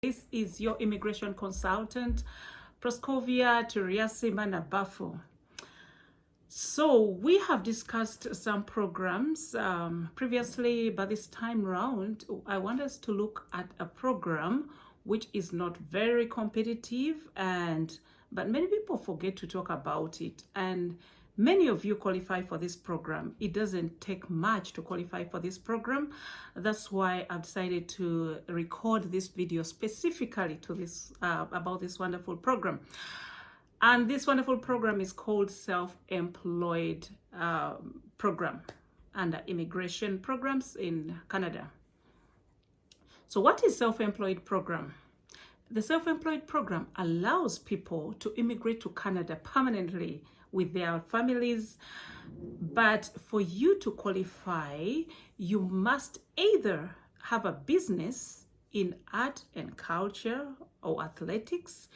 This is your immigration consultant, Proscovia, Turyasiima, Nabafu. So we have discussed some programs previously, but this time round, I want us to look at a program which is not very competitive, but many people forget to talk about it. And many of you qualify for this program. It doesn't take much to qualify for this program. That's why I've decided to record this video specifically to this about this wonderful program. And this wonderful program is called Self-Employed Program under Immigration Programs in Canada. So what is Self-Employed Program? The Self-Employed Program allows people to immigrate to Canada permanently with their families. But for you to qualify, you must either have a business in art and culture or athletics,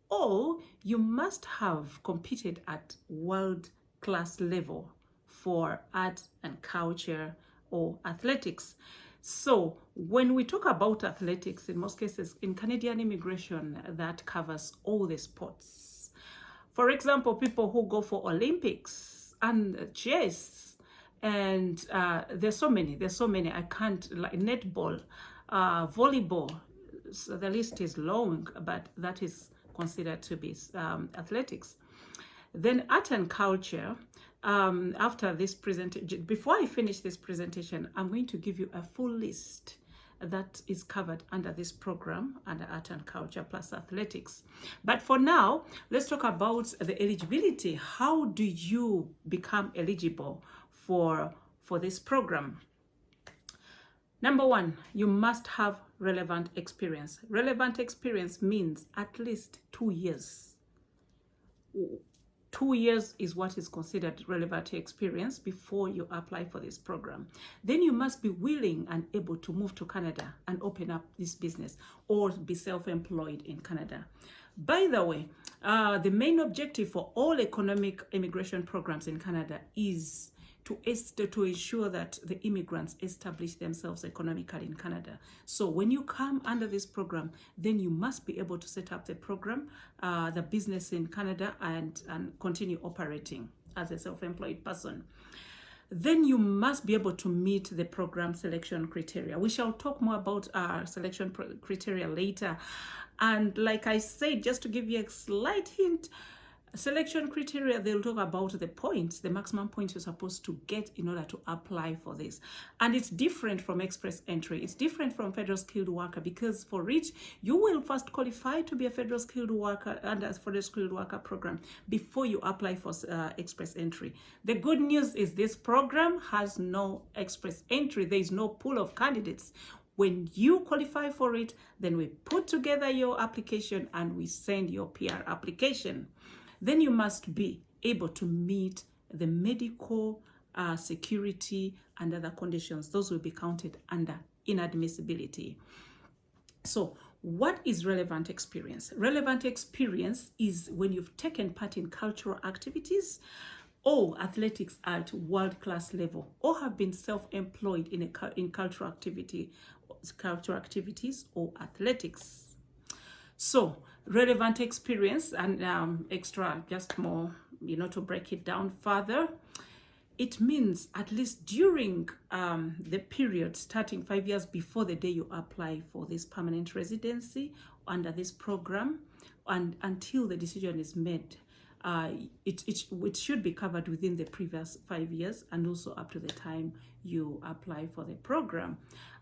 or you must have competed at world-class level for art and culture or athletics. So when we talk about athletics, in most cases, in Canadian immigration, that covers all the sports. For example, people who go for Olympics and chess, and there's so many, I can't, like netball, volleyball, so the list is long, but that is considered to be athletics. Then art and culture. After this presentation, before I finish this presentation, I'm going to give you a full list that is covered under this program, under art and culture plus athletics. But for now, let's talk about the eligibility. How do you become eligible for this program? Number one, you must have relevant experience. Relevant experience means at least 2 years. 2 years is what is considered relevant experience before you apply for this program. Then you must be willing and able to move to Canada and open up this business or be self-employed in Canada. By the way, the main objective for all economic immigration programs in Canada is to ensure that the immigrants establish themselves economically in Canada. So when you come under this program, then you must be able to set up the program, the business in Canada, and continue operating as a self-employed person. Then you must be able to meet the program selection criteria. We shall talk more about our selection criteria later. And like I said, just to give you a slight hint, selection criteria, they'll talk about the points, the maximum points you're supposed to get in order to apply for this. And it's different from express entry. It's different from federal skilled worker, because for it, you will first qualify to be a federal skilled worker under federal skilled worker program before you apply for express entry. The good news is this program has no express entry. There is no pool of candidates. When you qualify for it, then we put together your application and we send your PR application. Then you must be able to meet the medical, security, and other conditions. Those will be counted under inadmissibility. So what is relevant experience? Relevant experience is when you've taken part in cultural activities or athletics at world-class level, or have been self-employed in cultural activities or athletics. So relevant experience, and extra, just more, to break it down further, it means at least during the period starting 5 years before the day you apply for this permanent residency under this program, and until the decision is made, it should be covered within the previous 5 years, and also up to the time you apply for the program.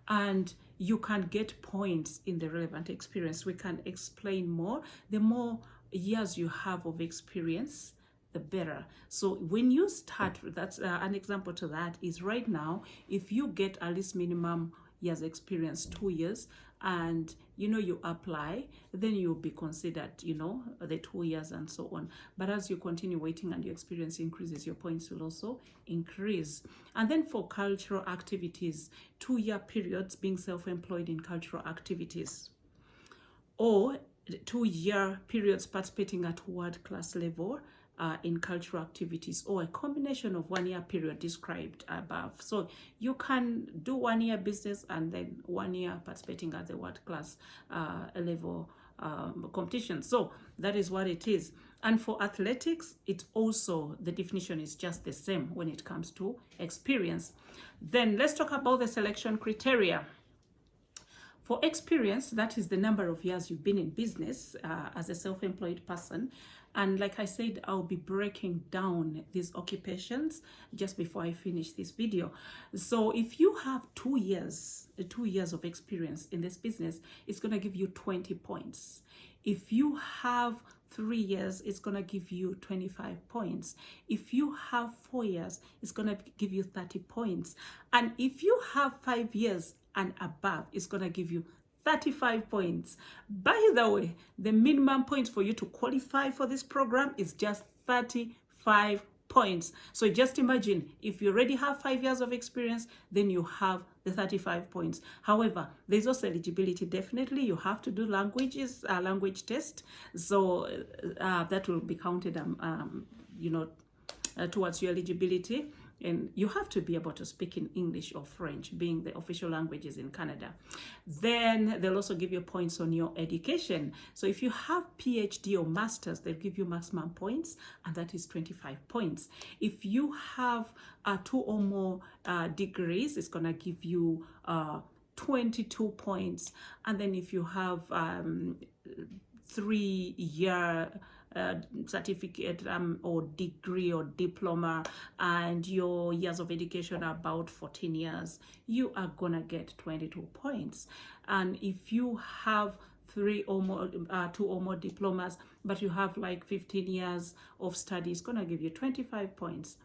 And you can get points in the relevant experience. We can explain more. The more years you have of experience, the better. So when you start, that's an example to that is right now, if you get at least minimum years experience, 2 years, and you apply, then you'll be considered, the 2 years and so on. But as you continue waiting and your experience increases, your points will also increase. And then for cultural activities, 2-year periods being self-employed in cultural activities, or 2-year periods participating at world-class level in cultural activities, or a combination of 1 year period described above. So you can do 1 year business and then 1 year participating at the world class level competition. So that is what it is. And for athletics, it also, the definition is just the same when it comes to experience. Then let's talk about the selection criteria. For experience, that is the number of years you've been in business as a self-employed person. And like I said, I'll be breaking down these occupations just before I finish this video. So if you have 2 years of experience in this business, it's going to give you 20 points. If you have 3 years, it's going to give you 25 points. If you have 4 years, it's going to give you 30 points. And if you have 5 years and above, it's going to give you 35 points. By the way, the minimum points for you to qualify for this program is just 35 points. So just imagine, if you already have 5 years of experience, then you have the 35 points. However, there's also eligibility. Definitely, you have to do language test. So that will be counted, towards your eligibility. And you have to be able to speak in English or French, being the official languages in Canada. Then they'll also give you points on your education. So if you have PhD or Masters, they'll give you maximum points, and that is 25 points. If you have 2 or more degrees, it's going to give you 22 points. And then if you have 3-year certificate or degree or diploma, and your years of education are about 14 years, you are gonna get 22 points. And if you have 2 or more diplomas, but you have like 15 years of study, it's gonna give you 25 points.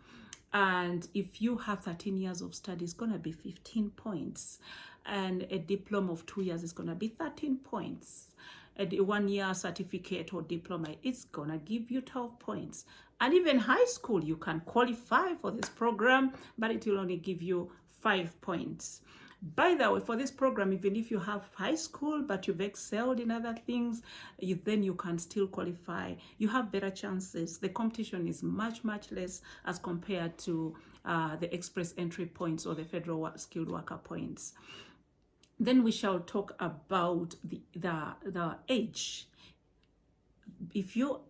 And if you have 13 years of study, it's gonna be 15 points. And a diploma of 2 years is gonna be 13 points. A 1 year certificate or diploma, it's gonna give you 12 points. And even high school, you can qualify for this program, but it will only give you 5 points. By the way, for this program, even if you have high school, but you've excelled in other things, then you can still qualify. You have better chances. The competition is much, much less as compared to the express entry points or the federal skilled worker points. Then we shall talk about the age. If your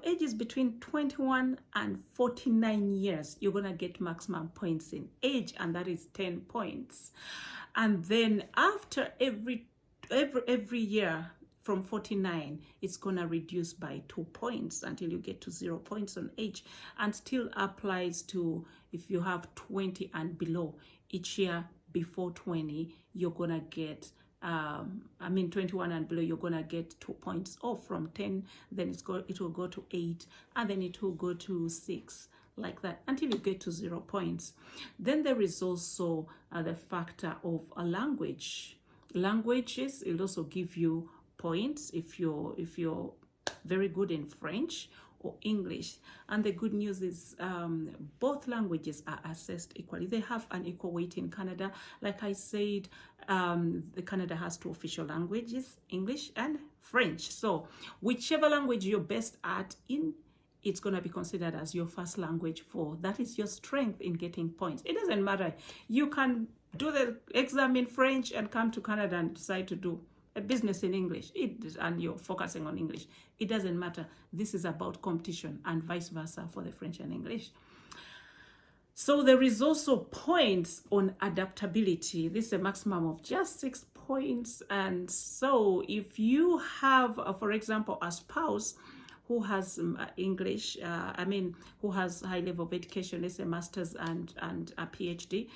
age is between 21 and 49 years, you're gonna get maximum points in age, and that is 10 points. And then after every year from 49, it's gonna reduce by 2 points until you get to 0 points on age, and still applies to if you have 20 and below. Each year before 20, you're gonna get 21 and below, you're gonna get 2 points off from 10. Then it will go to 8, and then it will go to 6, like that, until you get to 0 points. Then there is also the factor of a language. Languages, it'll also give you points if you're very good in French or English. And the good news is both languages are assessed equally. They have an equal weight in Canada. Like I said, Canada has 2 official languages, English and French. So whichever language you're best at in, it's going to be considered as your first language. That is your strength in getting points. It doesn't matter. You can do the exam in French and come to Canada and decide to do a business in English, and you're focusing on English. It doesn't matter. This is about competition, and vice versa for the French and English. So there is also points on adaptability. This is a maximum of just 6 points. And so if you have, for example, a spouse who has English, who has high level of education, let's say master's and a PhD,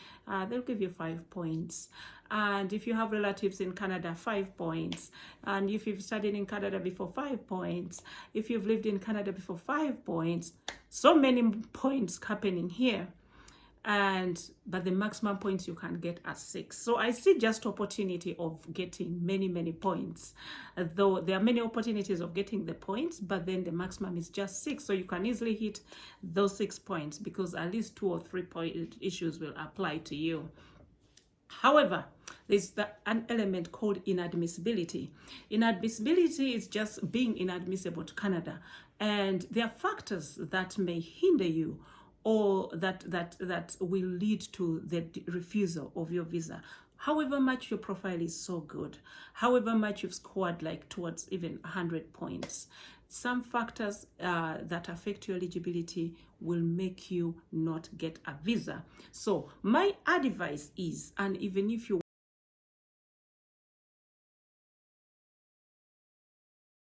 they'll give you 5 points. And if you have relatives in Canada, 5 points. And if you've studied in Canada before, 5 points. If you've lived in Canada before, 5 points. So many points happening here. But the maximum points you can get are 6. So I see just opportunity of getting many points, though there are many opportunities of getting the points, but then the maximum is just 6. So you can easily hit those 6 points because at least 2 or 3 point issues will apply to you. However, There's an element called inadmissibility. Inadmissibility is just being inadmissible to Canada, and there are factors that may hinder you or that will lead to the refusal of your visa. However much your profile is so good, however much you've scored like towards even 100 points, some factors that affect your eligibility will make you not get a visa. So my advice is, and even if you